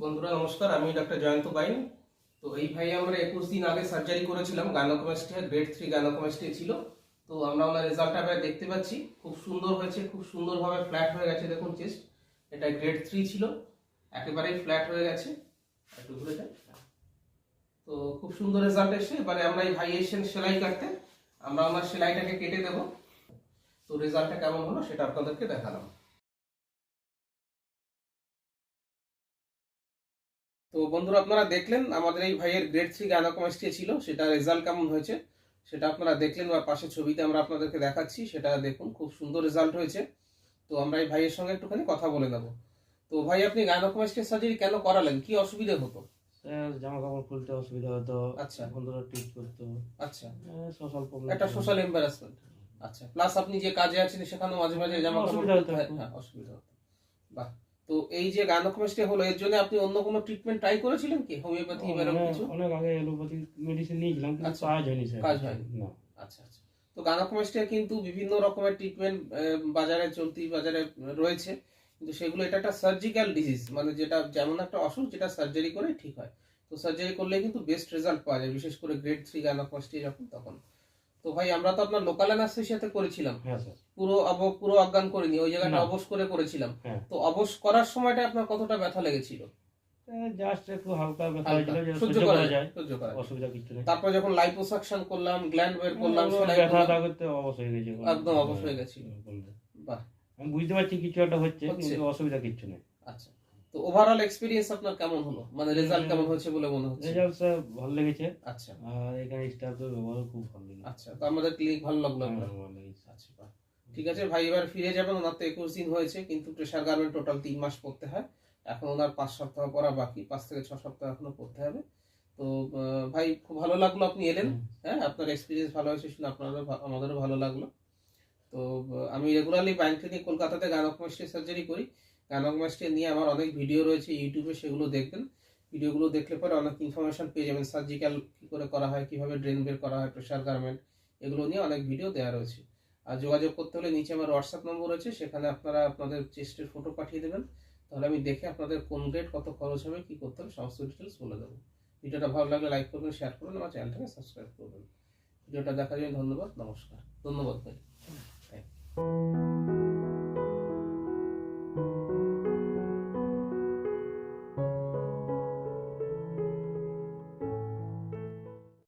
বন্ধুরা নমস্কার, আমি ডক্টর জয়ন্ত বাইন। তো এই ভাই আমরা 21 দিন আগে সার্জারি করেছিলাম, গাইনোকোমাস্টিয়া গ্রেড 3 গাইনোকোমাস্টিয়া ছিল। তো আমরা ওনার রেজাল্টটা এবার দেখতে পাচ্ছি, খুব সুন্দর হয়েছে, খুব সুন্দরভাবে ফ্ল্যাট হয়ে গেছে। দেখুন চেস্ট, এটা গ্রেড 3 ছিল, একেবারেই ফ্ল্যাট হয়ে গেছে। একটু ঘুরে যান। তো খুব সুন্দর রেজাল্ট এসে এবারে আমরা এই ভাই এসেছেন সেলাই কাটতে, আমরা ওনার সেলাইটাকে কেটে দেব। তো রেজাল্টটা কেমন হলো সেটা আপনাদেরকে দেখালাম। তো বন্ধুরা আপনারা দেখলেন আমাদের এই ভাইয়ের গ্রেড 3 গাইনোকোমাস্টিয়া ছিল, সেটা রেজাল্ট কেমন হয়েছে সেটা আপনারা দেখলেন, বা পাশে ছবিতে আমরা আপনাদেরকে দেখাচ্ছি, সেটা দেখুন খুব সুন্দর রেজাল্ট হয়েছে। তো আমরা এই ভাইয়ের সঙ্গে একটুখানি কথা বলে নেব। তো ভাই আপনি গাইনোকোমাস্টিয়া সার্জারি কেন করালেন, কি অসুবিধা হতো? জামা কাপড় খুলতে অসুবিধা হতো। আচ্ছা, বন্ধুরা টিপ করতো। আচ্ছা, সোশ্যাল প্রবলেম, একটা সোশ্যাল এম্বারাসমেন্ট। আচ্ছা, প্লাস আপনি যে কাজে আছেন সেখানেও মাঝে মাঝে জামা কাপড় অসুবিধা হতো। হ্যাঁ অসুবিধা হতো। বাহ। তো এই যে গাইনোকোমাস্টিয়া হলো, এর জন্য আপনি অন্য কোনো ট্রিটমেন্ট ট্রাই করেছিলেন কি, হোমিওপ্যাথি বা এরকম কিছু? অনেক আগে এলোপ্যাথি মেডিসিন নিয়েছিলাম, কিন্তু আচ্ছা, কাজ হয়নি স্যার। কাজ হয়নি না। আচ্ছা আচ্ছা। তো গাইনোকোমাস্টিয়া কিন্তু বিভিন্ন রকমের ট্রিটমেন্ট বাজারে বাজারে রয়েছে, কিন্তু সেগুলো এটা একটা সার্জিক্যাল ডিজিজ, মানে যেটা যেমন একটা অসুখ যেটা সার্জারি করে ঠিক হয়। তো সার্জারি করলে কিন্তু বেস্ট রেজাল্ট পাওয়া যায়, বিশেষ করে গ্রেড 3 গাইনোকোমাস্টিয়া যখন তখন। তো ভাই আমরা তো আপনার লোকাল অ্যানাস্থেসিয়াতে করেছিলাম, হ্যাঁ স্যার। পুরো অজ্ঞান করিনি, ওই জায়গাটা না। অবশ করে করেছিলাম। হ্যাঁ। তো অবশ করার সময়টা আপনার কতটা ব্যথা লেগেছিল? জাস্ট একটু হালকা ব্যথা হালকা, হয়েছিল, যেটা সহ্য সহ্য করা করা যায়, যায়। সহ্য করা যায়। অসুবিধা কিছু নেই। তারপর যখন লাইপোসাকশন করলাম, গ্ল্যান্ড বের করলাম, সেলাই ব্যথা করলাম, করতে অবশ হয়ে গেছে। একদম অবশ হয়ে গেছিল। বাহ। আমি বুঝতে পারছি কিছু একটা হচ্ছে, হচ্ছে। কিন্তু অসুবিধা কিছু নেই। আচ্ছা, তো ওভারঅল এক্সপেরিয়েন্স আপনার কেমন হলো, মানে রেজাল্ট কেমন হয়েছে বলে মনে হচ্ছে? রেজাল্ট স্যার ভালো লেগেছে। আচ্ছা, আর এখানে স্টাফদের ব্যবহার খুব ভালো লেগেছে। আচ্ছা, তো আমাদের ক্লিনিক ভালো লাগলো আপনার? হ্যাঁ, ভালো লেগেছে। আচ্ছা, বাহ। ঠিক আছে ভাই, এবার ফিরে যাবেন। ওনার তো 21 দিন হয়েছে, কিন্তু প্রেসার গার্মেন্ট টোটাল 3 মাস পড়তে হয়। এখন ওনার 5 সপ্তাহ পড়া বাকি, 5 থেকে 6 সপ্তাহ এখনো পড়তে হবে। তো ভাই খুব ভালো লাগলো আপনি এলেন। হ্যাঁ, আপনার এক্সপিরিয়েন্স ভালো হয়েছে শুনে আপনারও আমাদেরও ভালো লাগলো। তো আমি রেগুলারলি বাইন ক্লিনিক কলকাতাতে গাইনোকোমাস্টিয়া সার্জারি করি। গাইনোকোমাস্টিয়া নিয়ে আমার অনেক ভিডিও রয়েছে ইউটিউবে, সেগুলো দেখবেন। ভিডিওগুলো দেখলে পরে অনেক ইনফরমেশন পেয়ে যাবেন, সার্জিক্যাল কী করে করা হয়, কীভাবে ড্রেন বের করা হয়, প্রেসার গার্মেন্ট, এগুলো নিয়ে অনেক ভিডিও দেওয়া রয়েছে। আর যোগাযোগ করতে হলে নিচে আমার হোয়াটসঅ্যাপ নম্বর আছে, সেখানে আপনারা আপনাদের চেস্টের ফটো পাঠিয়ে দেবেন, তাহলে আমি দেখে আপনাদের কোন গ্রেড কত খরচ হবে, কী করতে হবে সমস্ত ডিটেলস বলে দেবো। ভিডিওটা ভালো লাগলে লাইক করবেন, শেয়ার করবেন, আমার চ্যানেলটাকে সাবস্ক্রাইব করবেন। ভিডিওটা দেখার জন্য ধন্যবাদ, নমস্কার। ধন্যবাদ ভাই।